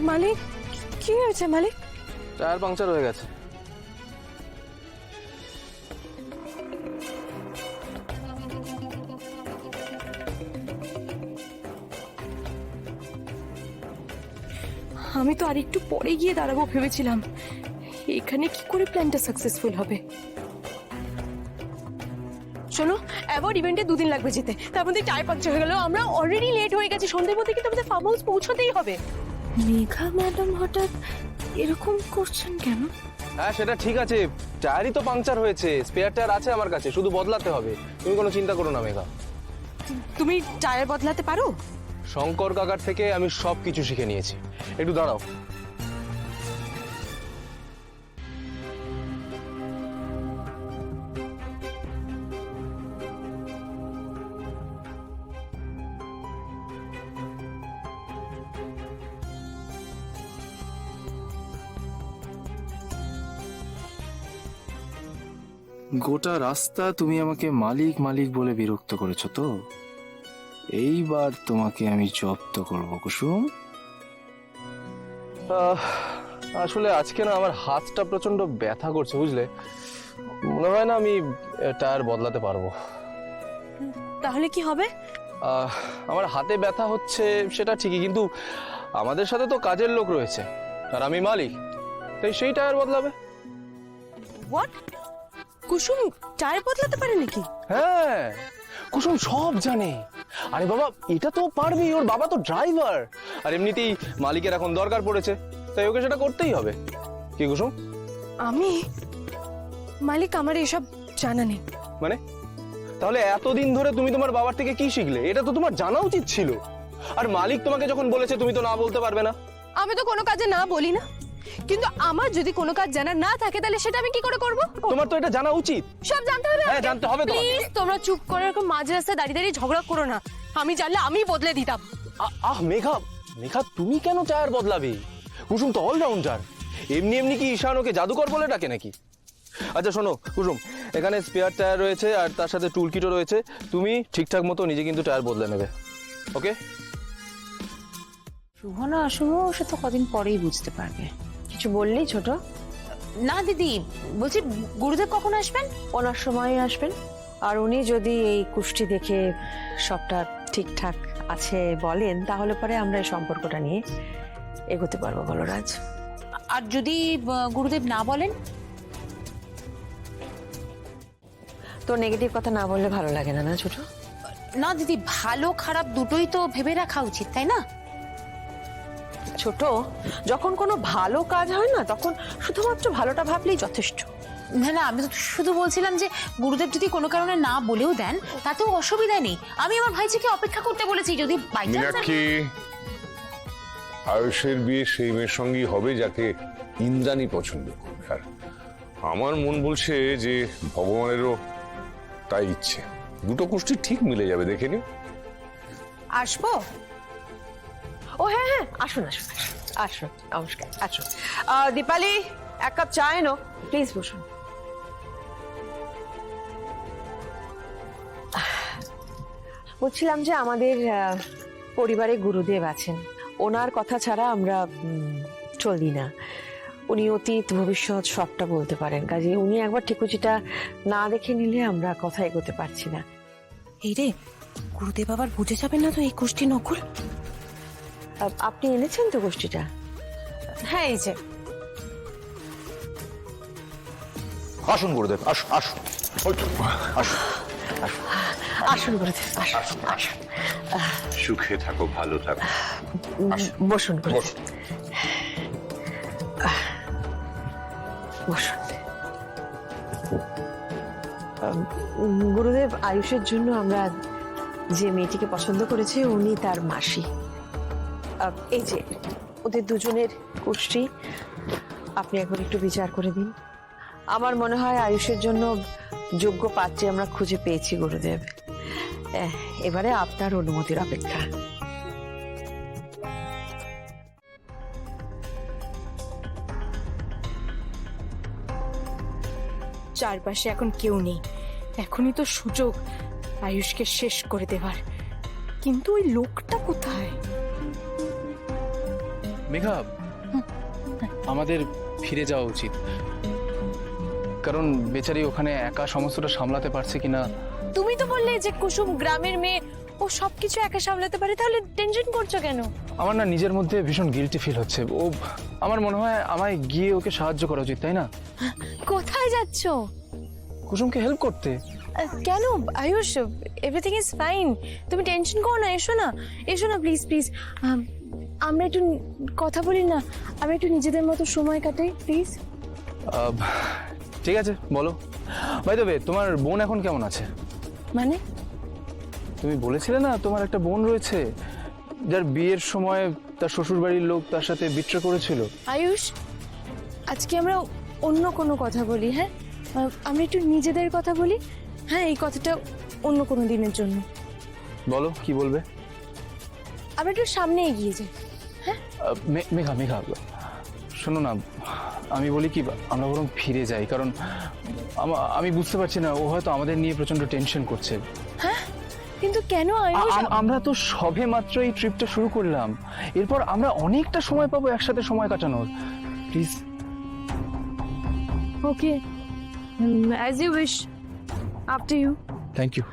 মালিক, কি হয়েছে মালিক? Tyre puncture হয়ে গেছে। আমি তো আর একটু পরে গিয়ে দাঁড়াবো ভেবেছিলাম। এখানে কি করে প্ল্যানটা সাকসেসফুল হবে? শোনো, অ্যাওয়ার্ড ইভেন্টে 2 দিন লাগবে যেতে, তার মধ্যে টায়ার পাংচার হয়ে গেল। আমরা অলরেডি লেট হয়ে গেছি, সন্ধ্যের মধ্যে কিন্তু আমাদের ফার্ম হাউস পৌঁছতেই হবে। মেঘা ম্যাডাম হঠাৎ এরকম করছেন কেন? হ্যাঁ সেটা ঠিক আছে, টায়ারই তো পাংচার হয়েছে, স্পেয়ার টায়ার আছে আমার কাছে, শুধু বদলাতে হবে। তুমি কোনো চিন্তা করো না মেঘা। তুমি টায়ার বদলাতে পারো? শঙ্কর কাকার থেকে আমি সব কিছু শিখে নিয়েছি। একটু দাঁড়াও। গোটা রাস্তা তুমি আমাকে মালিক মালিক বলে বিরক্ত করেছো তো, এইবার তোমাকে আমি জব্দ করব কুসুম। আসলে আজকে না আমার হাতটা প্রচন্ড ব্যথা করছে বুঝলে, মনে হয় না আমি টায়ার বদলাতে পারবো। তাহলে কি হবে? আমার হাতে ব্যথা হচ্ছে সেটা ঠিকই, কিন্তু আমাদের সাথে তো কাজের লোক রয়েছে আর আমি মালিক, তাই সেই টায়ার বদলাবে। হোয়াট? কুসুম টায়ার বদলাতে পারে নাকি? হ্যাঁ, কুসুম সব জানে। আরে বাবা, এটা তো পারবি, ওর বাবা তো ড্রাইভার, আর এমনিতেই মালিকের এখন দরকার পড়েছে, তাই ওকে সেটা করতেই হবে। কি কুসুম? আমি মালিক, আমার এসব জানা নেই। মানে তাহলে এতদিন ধরে তুমি তোমার বাবার থেকে কি শিখলে? এটা তো তোমার জানা উচিত ছিল। আর মালিক তোমাকে যখন বলেছে তুমি তো না বলতে পারবে না। আমি তো কোনো কাজে না বলি না, কিন্তু আমার যদি কোনো কাজ জানা না থাকে তাহলে সেটা আমি কি করে করব? তোমার তো এটা জানা উচিত। সব জানতে হবে? হ্যাঁ, জানতে হবে তোমাকে। প্লিজ তোমরা চুপ করে এরকম মাঝ রাস্তায় দাঁড়িয়ে দাঁড়িয়ে ঝগড়া করো না। আমি জানলে আমি বদলে দিতাম। মেঘা, মেঘা তুমি কেন টায়ার বদলাবে? কুসুম তো অলরাউন্ডার। এমনি এমনি কি ঈশান ওকে জাদুকর বলে ডাকে নাকি? আচ্ছা শোনো কুসুম, এখানে স্পেয়ার টায়ার রয়েছে আর তার সাথে টুল কিটও রয়েছে, তুমি ঠিকঠাক মতো নিজে কিন্তু টায়ার বদলে নেবে, ওকে? শুভ না অশুভ সে তো কদিন পরেই বুঝতে পারবে। কিছু বললেই ছোট? না দিদি, বলছি গুরুদেব কখন আসবেন? ওনার সময় আসবেন। আর উনি যদি এই কুষ্টি দেখে সবটা ঠিকঠাক আছে বলেন, তাহলে পরে আমরা এই সম্পর্কটা নিয়ে এগোতে পারবো বলরাজ। আর যদি গুরুদেব না বলেন? তো নেগেটিভ কথা না বললে ভালো লাগে না, না ছোট? না দিদি, ভালো খারাপ দুটোই তো ভেবে রাখা উচিত, তাই না? ছোট, যখন কোনো ভালো কাজ হয় না তখন শুধুমাত্র ভালোটা ভাবলেই যথেষ্ট। না না, আমি তো শুধু বলছিলাম যে গুরুদেব যদি কোনো কারণে না বলেও দেন তাতেও অসুবিধা নেই। আমি আমার ভাইজিকে অপেক্ষা করতে বলেছি, যদি বাই চান্স। মীনাক্ষী, আয়ুষের বিয়ে সেই মেয়ের সঙ্গেই হবে যাকে ইন্দ্রাণী পছন্দ করবে, আর আমার মন বলছে যে ভগবানেরও তাই ইচ্ছে। দুটো কুষ্টি ঠিক মিলে যাবে, দেখে নিও। আসবো? ও হ্যাঁ হ্যাঁ, আসুন আসুন আসুন, নমস্কার, আসুন। দীপালি, 1 কাপ চা এনো প্লিজ, বসুন। বলছিলাম যে আমাদের পরিবারে গুরুদেব আছেন, ওনার কথা ছাড়া আমরা চলি না। উনি অতীত ভবিষ্যৎ সবটা বলতে পারেন, কাজে উনি একবার ঠিকুচিটা না দেখে নিলে আমরা কথা এগোতে পারছি না। এই রে, গুরুদেব আবার বুঝে যাবেন না তো এই কুষ্টি নকল? আপনি এনেছেন তো গোষ্ঠীটা? হ্যাঁ, এই যে। আসুন গুরুদেব, আসুন আসুন, আসুন আসুন গুরুদেব, আসুন আসুন। সুখে থাকো, ভালো থাকো। বসুন গুরুদেব, বসুন। গুরুদেব, আয়ুষের জন্য আমরা যে মেয়েটিকে পছন্দ করেছি উনি তার মাসি। এই যে ওদের দুজনের কুষ্টি, আপনি একবার একটু বিচার করে দিন। আমার মনে হয় আয়ুষের জন্য যোগ্য পাত্রী আমরা খুঁজে পেয়েছি গুরুদেব। এবারে আপনার অনুমতির অপেক্ষা। চারপাশে এখন কেউ নেই, এখনই তো সুযোগ আয়ুষকে শেষ করে দেওয়ার। কিন্তু ওই লোকটা কোথায়? মেঘা, আমাদের ফিরে যাওয়া উচিত, কারণ বেচারি ওখানে একা সমস্তটা সামলাতে পারছে কিনা। তুমি তো বললে যে কুসুম গ্রামের মেয়ে, ও সবকিছু একা সামলাতে পারে, তাহলে টেনশন করছো কেন? আমার না নিজের মধ্যে ভীষণ গিল্টি ফিল হচ্ছে। ও, আমার মনে হয় আমায় গিয়ে ওকে সাহায্য করা উচিত, তাই না? কোথায় যাচ্ছো? কুসুমকে হেল্প করতে। কেন আয়ুষ, এভরিথিং ইজ ফাইন, তুমি টেনশন করো না, এসো না, এসো না প্লিজ প্লিজ, আমরা একটু কথা বলি না, আমরা একটু নিজেদের মতো সময় কাটাই প্লিজ। ঠিক আছে, বলো। বাই দ্য ওয়ে, তোমার বোন এখন কেমন আছে? মানে তুমি বলেছিলে না তোমার একটা বোন রয়েছে, যার বিয়ের সময় তার শ্বশুর বাড়ির লোক তার সাথে বিট্রে করেছিল। আয়ুষ, আজকে আমরা অন্য কোনো কথা বলি, হ্যাঁ? আমরা একটু নিজেদের কথা বলি, হ্যাঁ? এই কথাটা অন্য কোনো দিনের জন্য। বলো, কি বলবে? আমরা একটু সামনে এগিয়ে যাই। মেঘা মেঘা, শোনো না, আমি বলি কি, আমরা বরং ফিরে যাই, কারণ আমি বুঝতে পারছি না, ও হয়তো আমাদের নিয়ে প্রচন্ড টেনশন করছে। কিন্তু কেন আয়ুষ? আমরা তো সবে মাত্র এই ট্রিপটা শুরু করলাম, এরপর আমরা অনেকটা সময় পাবো একসাথে সময় কাটানোর। Please. Okay, as you wish, up to you. Thank you.